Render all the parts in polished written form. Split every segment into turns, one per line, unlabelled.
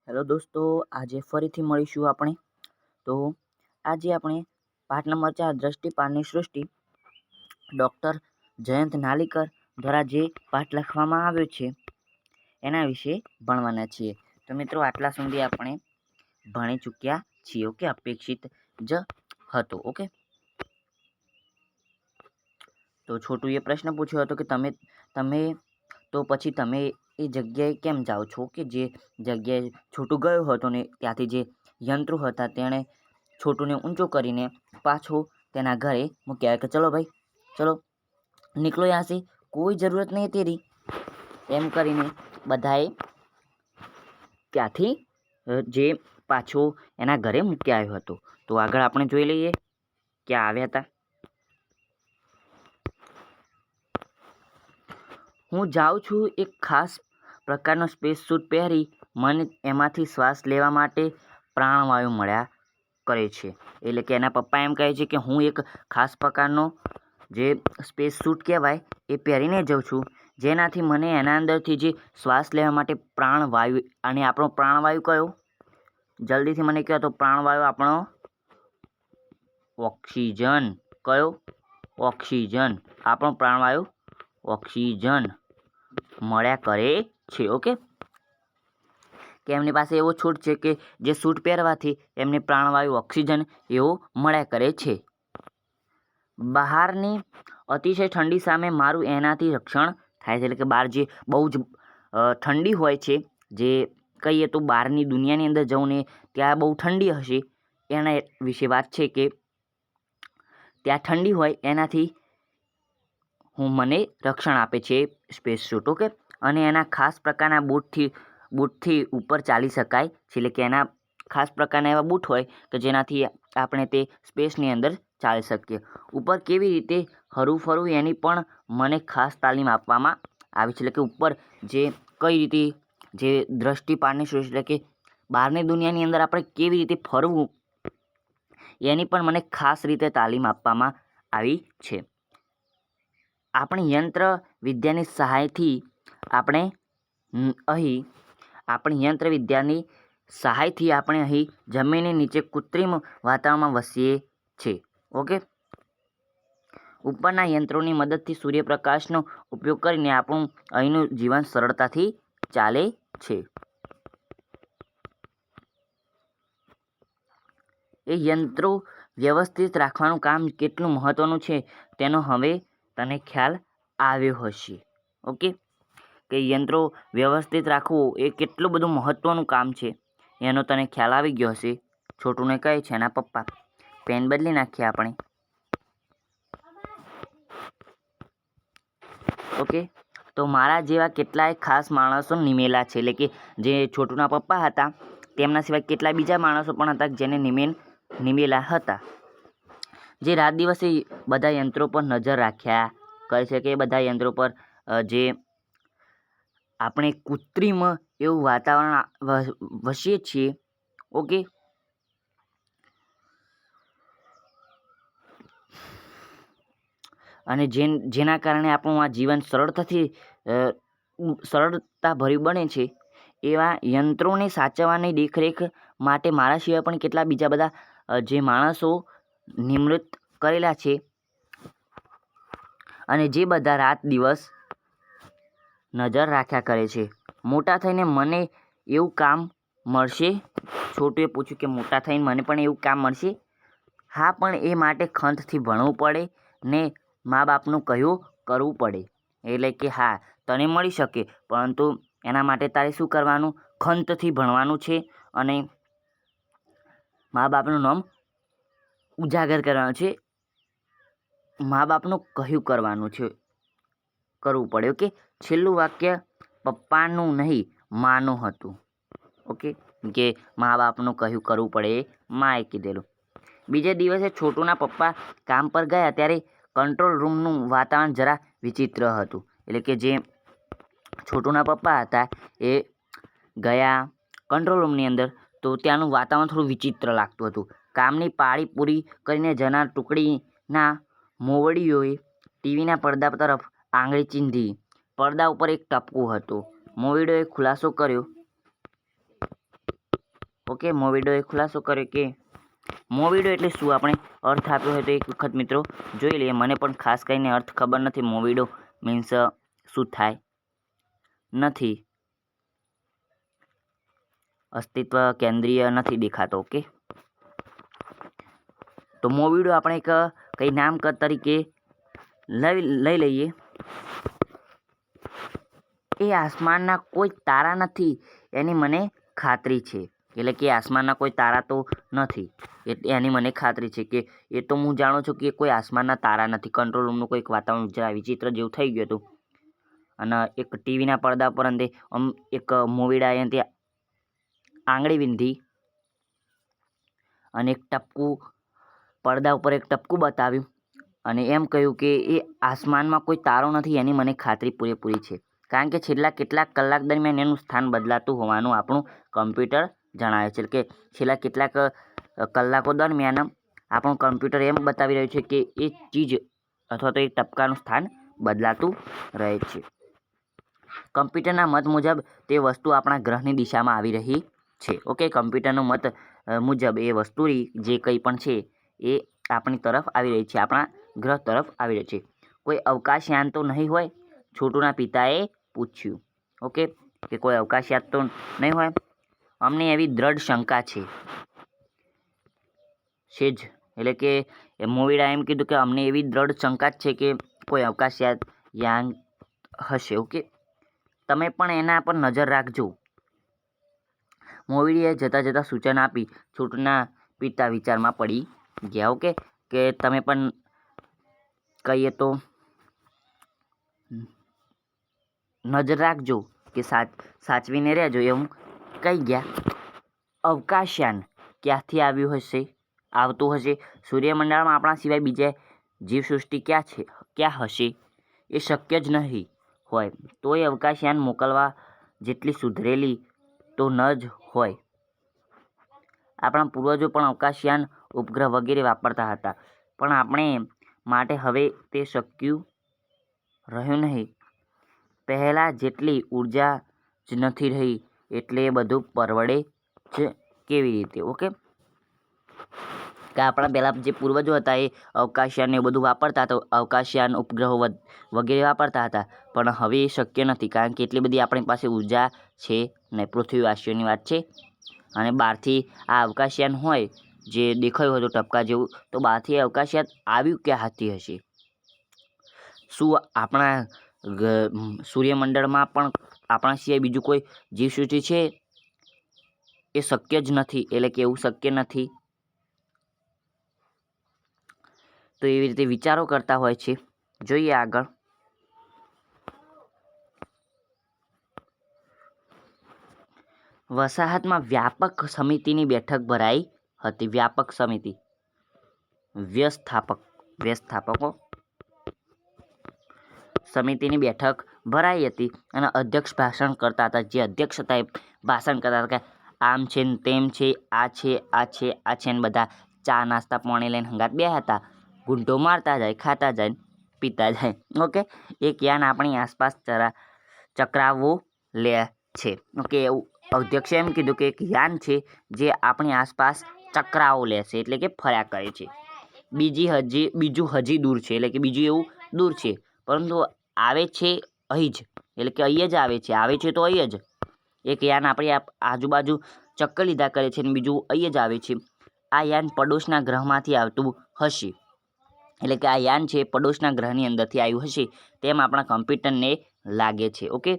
Hello દોસ્તો, આજે ફરીથી મળીશું આપણે. તો આજે આપણે પાઠ નંબર 4 દ્રષ્ટિપાનની સૃષ્ટિ ડૉક્ટર જયંત નાલીકર દ્વારા જે પાઠ લખવામાં આવ્યો છે એના વિશે ભણવાના છીએ. તો મિત્રો, આટલા સુધી આપણે ભણી ચૂક્યા છીએ. ઓકે, અપેક્ષિત જ હતો. ઓકે, તો છોટુએ પ્રશ્ન પૂછ્યો હતો કે તમે તો પછી તમે એ જગ્યાએ કેમ જાઓ છો? કે જે જગ્યાએ છોટું ગયો હતો ને ત્યાંથી જે યંત્રો હતા તેણે છોટુને ઊંચો કરીને પાછો તેના ઘરે મૂક્યા કે ચલો ભાઈ, ચલો નીકળો યહાં સે, કોઈ જરૂરત નહીં તેરી, એમ કરીને બધાએ ત્યાંથી જે પાછો એના ઘરે મૂકી આવ્યો હતો. તો આગળ આપણે જોઈ લઈએ ક્યાં આવ્યા હતા. હું જાઉં છું એક ખાસ પ્રકારનો સ્પેસ સૂટ પહેરી. મને એમાંથી શ્વાસ લેવા માટે પ્રાણવાયુ મળ્યા કરે છે. એટલે કે એના પપ્પા એમ કહે છે કે હું એક ખાસ પ્રકારનો જે સ્પેસ સૂટ કહેવાય એ પહેરીને જાઉં છું, જેનાથી મને એના અંદરથી જે શ્વાસ લેવા માટે પ્રાણવાયુ, અને આપણો પ્રાણવાયુ કયો? જલ્દીથી મને કહો તો પ્રાણવાયુ આપણો ઓક્સિજન. કયો? ઓક્સિજન. આપણો પ્રાણવાયુ ઓક્સિજન મળ્યા કરે છે. ઓકે, કે એમની પાસે એવો છૂટ છે કે જે સૂટ પહેરવાથી એમને પ્રાણવાયુ ઓક્સિજન એવો મળ્યા કરે છે. બહારની અતિશય ઠંડી સામે મારું એનાથી રક્ષણ થાય છે. એટલે કે બહાર જે બહુ જ ઠંડી હોય છે, જે કહીએ તો બહારની દુનિયાની અંદર જવું ને ત્યાં બહુ ઠંડી હશે, એના વિશે વાત છે કે ત્યાં ઠંડી હોય એનાથી મને રક્ષણ આપે છે સ્પેસ સૂટ. ઓકે, અને એના ખાસ પ્રકારના બૂટથી ઉપર ચાલી શકાય છે. એટલે કે એના ખાસ પ્રકારના એવા બૂટ હોય કે જેનાથી આપણે તે સ્પેસની અંદર ચાલી શકીએ. ઉપર કેવી રીતે હરવું એની પણ મને ખાસ તાલીમ આપવામાં આવી છે. એટલે કે ઉપર જે કઈ રીતે જે દ્રષ્ટિપાનની સૃષ્ટિ, એટલે કે બહારની દુનિયાની અંદર આપણે કેવી રીતે ફરવું એની પણ મને ખાસ રીતે તાલીમ આપવામાં આવી છે. આપણી યંત્ર વિદ્યાની સહાયથી આપણે અહીં જમીનની નીચે કૃત્રિમ વાતાવરણમાં વસીએ છીએ. ઓકે, ઉપરના યંત્રોની મદદથી સૂર્યપ્રકાશનો ઉપયોગ કરીને આપણું અહીંનું જીવન સરળતાથી ચાલે છે. એ યંત્રો વ્યવસ્થિત રાખવાનું કામ કેટલું મહત્ત્વનું છે તેનો હવે તને ખ્યાલ આવ્યો હશે. ઓકે, કે યંત્રો વ્યવસ્થિત રાખવું એ કેટલું બધું મહત્ત્વનું કામ છે એનો તને ખ્યાલ આવી ગયો હશે. છોટુને કહે છે એના પપ્પા, પેન બદલી નાખીએ આપણે. ઓકે, તો મારા જેવા કેટલાય ખાસ માણસો નિમેલા છે. એટલે કે જે છોટુના પપ્પા હતા તેમના સિવાય કેટલાય બીજા માણસો પણ હતા જેને નિમેલા હતા, જે રાત દિવસે બધા યંત્રો પર નજર રાખ્યા કરે છે. કે બધા યંત્રો પર જે આપણે કૃત્રિમ એવું વાતાવરણ વસીએ છીએ. ઓકે, અને જેના કારણે આપણું આ જીવન સરળતાભર્યું બને છે. એવા યંત્રોને સાચવવાની દેખરેખ માટે મારા સિવાય પણ કેટલા બીજા બધા જે માણસો નિમણૂક કરેલા છે, અને જે બધા રાત દિવસ નજર રાખ્યા કરે છે. મોટા થઈને મને એવું કામ મળશે? છોટુએ પૂછ્યું કે મોટા થઈને મને પણ એવું કામ મળશે? હા, પણ એ માટે ખંતથી ભણવું પડે ને મા બાપનું કહ્યું કરવું પડે. એટલે કે હા, તને મળી શકે, પરંતુ એના માટે તારે શું કરવાનું? ખંતથી ભણવાનું છે અને મા બાપનું નામ ઉજાગર કરવાનું છે. મા બાપનું કહ્યું કરવું પડે. ઓકે, છેલ્લું વાક્ય પપ્પાનું નહીં માનું હતું. ઓકે, કે મા બાપનું કહ્યું કરવું પડે એ માએ કીધેલું. બીજે દિવસે છોટુના પપ્પા કામ પર ગયા ત્યારે કંટ્રોલ રૂમનું વાતાવરણ જરા વિચિત્ર હતું. એટલે કે જે છોટુના પપ્પા હતા એ ગયા કંટ્રોલ રૂમની અંદર, તો ત્યાંનું વાતાવરણ થોડું વિચિત્ર લાગતું હતું. કામની પાળી પૂરી કરીને જનાર ટુકડીના મોવડીઓએ ટીવીના પડદા તરફ આંગળી ચીંધી. પડદા ઉપર એક ટપકું હતું. મોવડીઓએ ખુલાસો કર્યો ઓકે, મોવિડોએ ખુલાસો કર્યો કે મોવિડો એટલે શું, આપણે અર્થ આપ્યો હોય તો એક વખત મિત્રો જોઈ લઈએ. મને પણ ખાસ કરીને અર્થ ખબર નથી. મોવિડો મીન્સ શું થાય, નથી અસ્તિત્વ કેન્દ્રીય નથી દેખાતો. ઓકે, તો મોવિડો આપણે એક કઈ નામ તરીકે લઈ લઈએ. એ આસમાનના કોઈ તારા નથી એની મને ખાતરી છે. એટલે કે આસમાનના કોઈ તારા તો નથી એની મને ખાતરી છે. કે એ તો હું જાણું છું કે કોઈ આસમાનના તારા નથી. કંટ્રોલ રૂમનું કોઈક વાતાવરણ જરા વિચિત્ર જેવું થઈ ગયું હતું. અને એક ટીવીના પડદા પર અંતે એક મોવિડાએ ત્યાં આંગળી વિંધી અને એક ટપકું પડદા ઉપર એક ટપકું બતાવ્યું અને એમ કહ્યું કે એ આસમાનમાં કોઈ તારો નથી એની મને ખાતરી પૂરેપૂરી છે. કારણ કે છેલ્લા કેટલાક કલાક દરમિયાન એનું સ્થાન બદલાતું હોવાનું આપણું કમ્પ્યુટર જણાવે છે. કે છેલ્લા કેટલાક કલાકો દરમિયાન આપણું કમ્પ્યુટર એમ બતાવી રહ્યું છે કે એ ચીજ અથવા તો એ ટપકાનું સ્થાન બદલાતું રહે છે. કમ્પ્યુટરના મત મુજબ તે વસ્તુ આપણા ગ્રહની દિશામાં આવી રહી છે. ઓકે, કમ્પ્યુટરનો મત મુજબ એ વસ્તુ જે કંઈ પણ છે એ આપણી તરફ આવી રહી છે, આપણા ગ્રહ તરફ આવી રહી છે. કોઈ અવકાશયાન તો નહીં હોય? છોટુના પિતાએ પૂછ્યું. ઓકે, કે કોઈ અવકાશયાન તો નહીં હોય? અમને એવી દ્રઢ શંકા છે જ. એટલે કે મોવિડા એમ કીધું કે અમને એવી દ્રઢ શંકા જ છે કે કોઈ અવકાશયાન હશે. ઓકે, તમે પણ એના પર નજર રાખજો. મોવિડીએ જતાં જતાં સૂચન આપી. છોટુના પિતા વિચારમાં પડી ગયા. ઓકે, કે તમે પણ કહીએ તો નજર રાખજો, કે સાચવીને રહેજો એવું કહી ગયા. અવકાશયાન ક્યાંથી આવતું હશે? સૂર્યમંડળમાં આપણા સિવાય બીજા જીવસૃષ્ટિ ક્યાં હશે? એ શક્ય જ નહીં હોય. તોય અવકાશયાન મોકલવા જેટલી સુધરેલી તો ન જ હોય. આપણા પૂર્વજો પણ અવકાશયાન, ઉપગ્રહ વગેરે વાપરતા હતા, પણ આપણે માટે હવે તે શક્ય રહ્યું નહીં. પહેલાં જેટલી ઉર્જા જ નથી રહી, એટલે એ બધું પરવડે જ કેવી રીતે? ઓકે, કે આપણા પહેલાં જે પૂર્વજો હતા એ અવકાશયાન એ બધું વાપરતા હતા, અવકાશયાન ઉપગ્રહો વગેરે વાપરતા હતા, પણ હવે એ શક્ય નથી. કારણ કે એટલી બધી આપણી પાસે ઉર્જા છે ને. પૃથ્વીવાસીઓની વાત છે. અને બહારથી આ અવકાશયાન હોય જે દેખાયું હતું ટપકા જેવું, તો બહારથી અવકાશયાન આવ્યું ક્યાંથી હશે? શું આપણા સૂર્યમંડળમાં પણ આપણા સિવાય બીજું કોઈ જીવસૃષ્ટિ છે? એ શક્ય જ નથી. એટલે કે એવું શક્ય નથી. તો એવી રીતે વિચારો કરતા હોય છે. જોઈએ આગળ. વસાહતમાં વ્યાપક સમિતિની બેઠક ભરાઈ હતી. વ્યાપક સમિતિ, વ્યવસ્થાપકો સમિતિની બેઠક ભરાઈ હતી અને અધ્યક્ષ ભાષણ કરતા હતા. જે અધ્યક્ષ હતા એ ભાષણ કરતા હતા કે આમ છે ને તેમ છે, આ છે આ છે આ છે ને. બધા ચા નાસ્તા પાણી લઈને હંગાત બેહ્યા હતા. ઘૂંટો મારતા જાય, ખાતા જાય, પીતા જાય. ઓકે, એક યાન આપણી આસપાસ ચક્રાવો લે છે. ઓકે, એવું અધ્યક્ષે એમ કીધું કે એક યાન છે જે આપણી આસપાસ ચક્રાવો લે છે, એટલે કે ફર્યા કરે છે. બીજું હજી દૂર છે, એટલે કે બીજું એવું દૂર છે, પરંતુ આવે છે અહીં જ. એટલે કે અહીં જ આવે છે તો અહીં જ. એક યાન આપણી આજુબાજુ ચક્કર લીધા કરે છે અને બીજું અહીં જ આવે છે. આ યાન પડોશના ગ્રહમાંથી આવતું હશે. એટલે કે આ યાન છે પડોશના ગ્રહની અંદરથી આવ્યું હશે તેમ આપણા કમ્પ્યુટરને લાગે છે. ઓકે,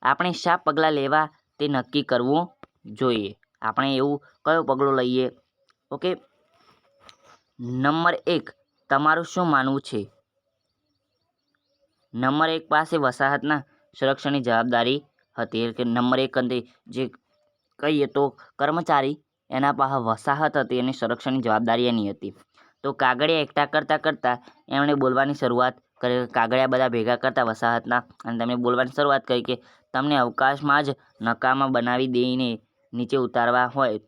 આપણે શા પગલાં લેવા તે નક્કી કરવું જોઈએ. આપણે એવું કયો પગલો લઈએ? ઓકે, નંબર 1, તમારું શું માનવું છે? નંબર 1 પાસે વસાહતના સંરક્ષણની જવાબદારી હતી. એટલે કે નંબર 1 અંતે જે કહીએ તો કર્મચારી, એના પાસે વસાહત હતી એની સંરક્ષણની જવાબદારી એની હતી. તો કાગળિયા એકઠા કરતાં એમણે બોલવાની શરૂઆત કરી. કાગળિયા બધા ભેગા કરતા વસાહતના, અને તેમણે બોલવાની શરૂઆત કરી કે તમને અવકાશમાં જ નકામા બનાવી દઈને નીચે ઉતારવા હોય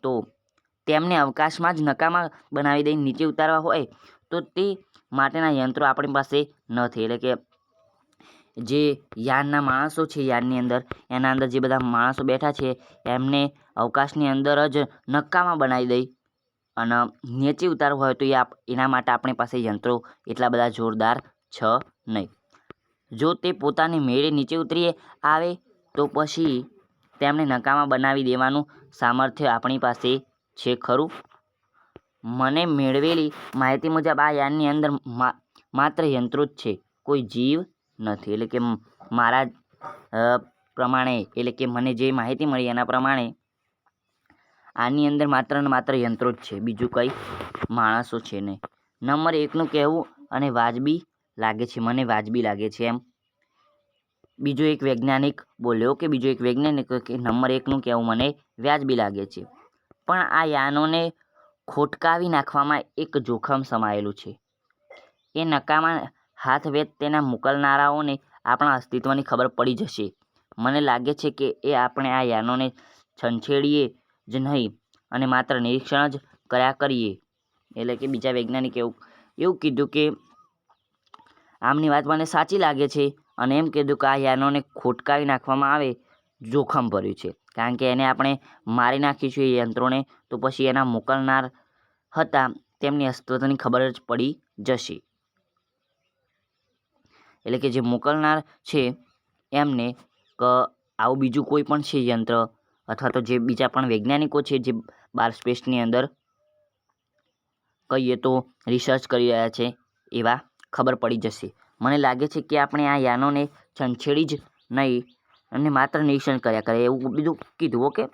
તો તે માટેના યંત્રો આપણી પાસે નથી. એટલે કે જે યાનના માણસો છે, યાનની અંદર એના અંદર જે બધા માણસો બેઠા છે એમને અવકાશની અંદર જ નક્કામાં બનાવી દઈ અને નીચે ઉતારવું હોય તો એના માટે આપણી પાસે યંત્રો એટલા બધા જોરદાર છે નહીં. જો તે પોતાની મેળે નીચે ઉતરી આવે તો પછી તેમને નકામા બનાવી દેવાનું સામર્થ્ય આપણી પાસે છે ખરું? મને મેળવેલી માહિતી મુજબ આ યાનની અંદર માત્ર યંત્રો જ છે, કોઈ જીવ નથી. એટલે કે મારા પ્રમાણે, એટલે કે મને જે માહિતી મળી એના પ્રમાણે આની અંદર માત્ર ને માત્ર યંત્રો જ છે, બીજું કંઈ માણસો છે નહીં. નંબર 1નું કહેવું અને વાજબી લાગે છે, મને વાજબી લાગે છે એમ બીજો એક વૈજ્ઞાનિક બોલ્યો કે નંબર 1નું કહેવું મને વાજબી લાગે છે. પણ આ યાનોને ખોટકાવી નાખવામાં એક જોખમ સમાયેલું છે. એ નકામા હાથ વેત તેના મોકલનારાઓને આપણા અસ્તિત્વની ખબર પડી જશે. મને લાગે છે કે આપણે આ યાનોને છંછેડીએ જ નહીં અને માત્ર નિરીક્ષણ જ કર્યા કરીએ. એટલે કે બીજા વૈજ્ઞાનિકે એવું કીધું કે આમની વાત મને સાચી લાગે છે અને એમ કીધું કે આ યાનોને ખોટકાવી નાખવામાં આવે જોખમ ભર્યું છે, કારણ કે એને આપણે મારી નાખીશું એ યંત્રોને તો પછી એના મોકલનાર હતા તેમની અસ્તિત્વની ખબર જ પડી જશે. એટલે કે જે મોકલનાર છે એમને આવું બીજું કોઈ પણ છે યંત્ર અથવા તો જે બીજા પણ વૈજ્ઞાનિકો છે જે બાર સ્પેસની અંદર કહીએ તો રિસર્ચ કરી રહ્યા છે એવા ખબર પડી જશે. મને લાગે છે કે આપણે આ યાનોને છંછેડી જ નહીં અને માત્ર નિરીક્ષણ કર્યા કરે એવું બીજું કીધું. ઓકે,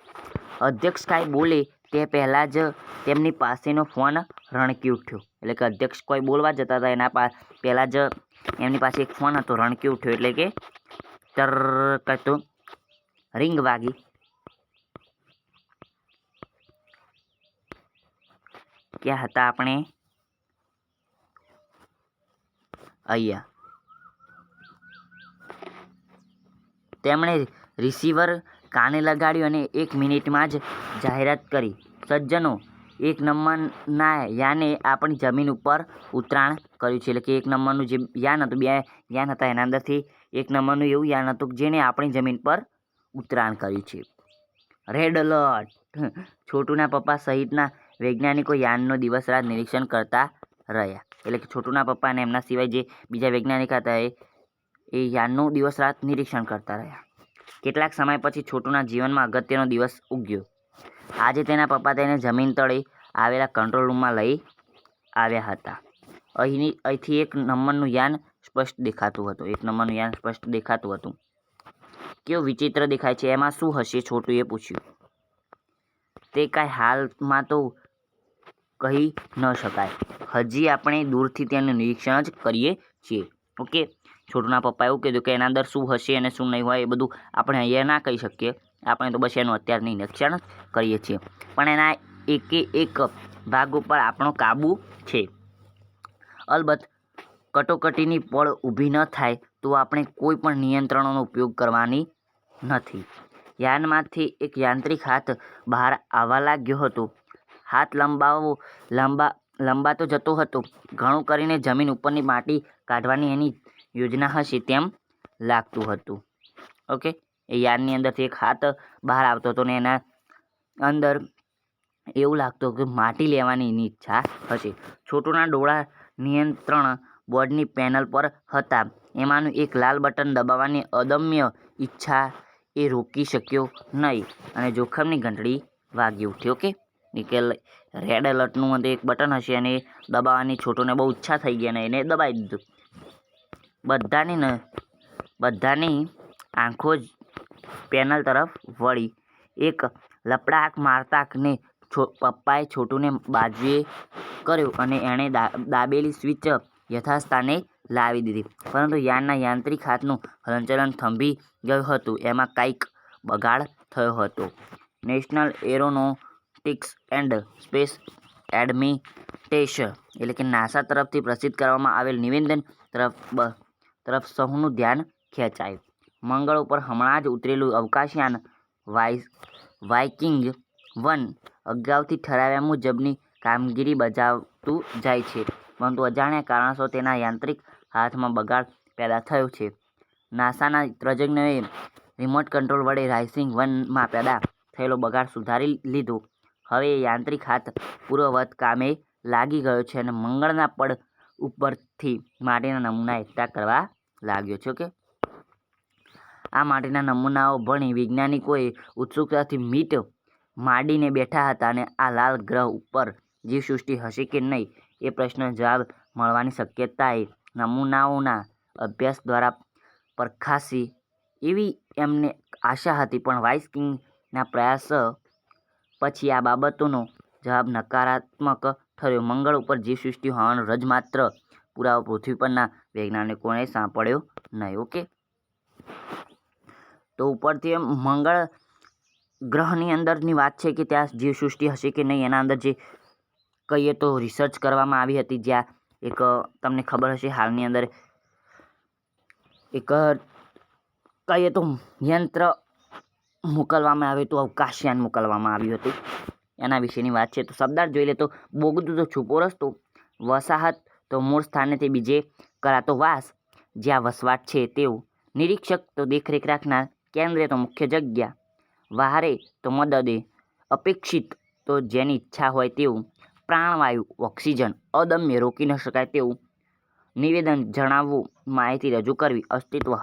અધ્યક્ષ કાંઈ બોલે તે પહેલાં જ તેમની પાસેનો ફોન રણકી ઉઠ્યો. એટલે કે અધ્યક્ષ કોઈ બોલવા જતા હતા એના પહેલાં જ એમની પાસે એક ફોન હતો, રણકી ઉઠ્યો એટલે કે કરતો રિંગ વાગી. ક્યાં હતા આપણે? અહીંયા. તેમણે રિસીવર કાને લગાડ્યું અને 1 મિનિટમાં જ જાહેરાત કરી, સજ્જનો, 1 નંબરના યાને આપણી જમીન ઉપર ઉતરાણ કર્યું છે. એટલે કે 1 નંબરનું જે યાન હતું, 2 યાન હતા એના અંદરથી 1 નંબરનું એવું યાન હતું જેને આપણી જમીન પર ઉતરાણ કર્યું છે. Red alert. છોટુના પપ્પા સહિતના વૈજ્ઞાનિકો યાનનો દિવસ રાત નિરીક્ષણ કરતા રહ્યા. એટલે કે છોટુના પપ્પા અને એમના સિવાય જે બીજા વૈજ્ઞાનિક હતા એ યાનનું દિવસ રાત નિરીક્ષણ કરતા રહ્યા. કેટલાક સમય પછી છોટુના જીવનમાં અગત્યનો દિવસ ઉગ્યો. આજે તેના પપ્પા તેને જમીન તળે આવેલા કંટ્રોલ રૂમમાં લઈ આવ્યા હતા. અહીંથી 1 નંબરનું યાન સ્પષ્ટ દેખાતું હતું. કેવું વિચિત્ર દેખાય છે, એમાં શું હશે? છોટુએ પૂછ્યું. તે કાંઈ હાલમાં તો કહી ન શકાય, હજી આપણે દૂરથી તેનું નિરીક્ષણ જ કરીએ છીએ. ઓકે, છોટુના પપ્પા એવું કીધું કે એના અંદર શું હશે અને શું નહીં હોય એ બધું આપણે અહીંયા ના કહી શકીએ, આપણે તો બસ એનું અત્યારની નિરીક્ષણ કરીએ છીએ. પણ એના એક ભાગ ઉપર આપણો કાબુ છે. અલબત્ત કટોકટીની પળ ઊભી ન થાય તો આપણે કોઈ પણ નિયંત્રણોનો ઉપયોગ કરવાની નથી. યાનમાંથી એક યાંત્રિક હાથ બહાર આવવા લાગ્યો હતો. હાથ લંબાતો જતો હતો. ઘણું કરીને જમીન ઉપરની માટી કાઢવાની એની યોજના હશે તેમ લાગતું હતું. ઓકે, એ યાનની અંદરથી એક હાથ બહાર આવતો હતો ને એના અંદર એવું લાગતું કે માટી લેવાની એની ઈચ્છા હશે. છોટુના ડોળા નિયંત્રણ બોર્ડની પેનલ પર હતા. એમાંનું એક લાલ બટન દબાવવાની અદમ્ય ઈચ્છા એ રોકી શક્યો નહીં અને જોખમની ઘંટડી વાગી ઉઠી. ઓકે, કે રેડ એલર્ટનું અંદર એક બટન હશે અને એ દબાવવાની છોટુને બહુ ઈચ્છા થઈ ગઈ અને એને દબાવી દીધું. બધાની આંખો જ પેનલ તરફ વળી. એક લપડાક મારતાને પપ્પાએ છોટુને બાજુએ કર્યો અને એણે દાબેલી સ્વિચ યથાસ્થાને લાવી દીધી. પરંતુ યાનના યાંત્રિક હાથનું હલનચલન થંભી ગયું હતું. એમાં કંઈક બગાડ થયો હતો. National aeronautics and space administration એટલે કે નાસા તરફથી પ્રસિદ્ધ કરવામાં આવેલ નિવેદન તરફ સહુનું ધ્યાન ખેંચાયું. મંગળ ઉપર હમણાં જ ઉતરેલું અવકાશયાન વાઇકિંગ 1 અગાઉથી ઠરાવ્યા મુજબની કામગીરી બજાવતું જાય છે, પરંતુ અજાણ્યા કારણોસર તેના યાંત્રિક હાથમાં બગાડ પેદા થયો છે. નાસાના તજજ્ઞોએ રિમોટ કંટ્રોલ વડે રાઇઝિંગ 1માં પેદા થયેલો બગાડ સુધારી લીધો. હવે યાંત્રિક હાથ પૂર્વવત કામે લાગી ગયો છે અને મંગળના પડ ઉપરથી માટીના નમૂના એકઠા કરવા લાગ્યો છે. ઓકે, આ માટીના નમૂનાઓ ભણી વૈજ્ઞાનિકોએ ઉત્સુકતાથી મીટ માંડીને બેઠા હતા અને આ લાલ ગ્રહ ઉપર જીવસૃષ્ટિ હશે કે નહીં એ પ્રશ્નનો જવાબ મળવાની શક્યતાએ નમૂનાઓના અભ્યાસ દ્વારા પરખાશે એવી એમને આશા હતી, પણ વાઇઝકિંગના પ્રયાસ પછી આ બાબતોનો જવાબ નકારાત્મક ઠર્યો. મંગળ ઉપર જીવસૃષ્ટિ હોવાનો રજમાત્ર પુરાવો પૃથ્વી પરના વૈજ્ઞાનિકોને સાંપડ્યો નહીં. ઓકે, તો ઉપરથી મંગળ ગ્રહની અંદરની વાત છે કે ત્યાં જીવસૃષ્ટિ હશે કે નહીં. એના અંદર જે કહીએ તો રિસર્ચ કરવામાં આવી હતી, જ્યાં એક તમને ખબર હશે હાલની અંદર એક કહીએ તો યંત્ર મોકલવામાં આવ્યું હતું, અવકાશયાન મોકલવામાં આવ્યું હતું, એના વિશેની વાત છે. તો શબ્દાર્થ જોઈ લે તો બોગદું તો છુપો રસ્તો, વસાહત તો મૂળ સ્થાનેથી બીજે કરાતો વાસ, જ્યાં વસવાટ છે તેવું, નિરીક્ષક તો દેખરેખ રાખનાર, કેન્દ્રે તો મુખ્ય જગ્યા, વહારે તો મદદે, અપેક્ષિત તો જેની ઈચ્છા હોય તેવું, પ્રાણવાયુ ઓક્સિજન, અદમ્ય રોકી ન શકાય તેવું, નિવેદન જણાવવું, માહિતી રજૂ કરવી, અસ્તિત્વ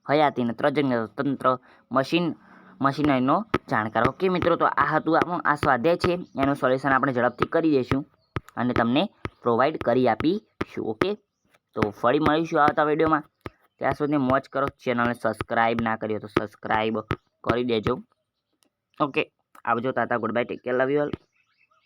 હયાતીને તજજ્ઞ, તંત્ર મશીનરીનો જાણકાર. ઓકે મિત્રો, તો આ હતું આપણું આ સ્વાધ્યાય છે, એનું સોલ્યુશન આપણે ઝડપથી કરી દઈશું અને તમને પ્રોવાઈડ કરી આપીશું. ઓકે, તો ફરી મળીશું આવતા વિડીયોમાં. ત્યાં સુધી મોજ કરો. ચેનલને સબસ્ક્રાઈબ ના કરી તો સબસ્ક્રાઈબ કરી દેજો. ઓકે, આવજો. Tata, good bye, take care, love you all.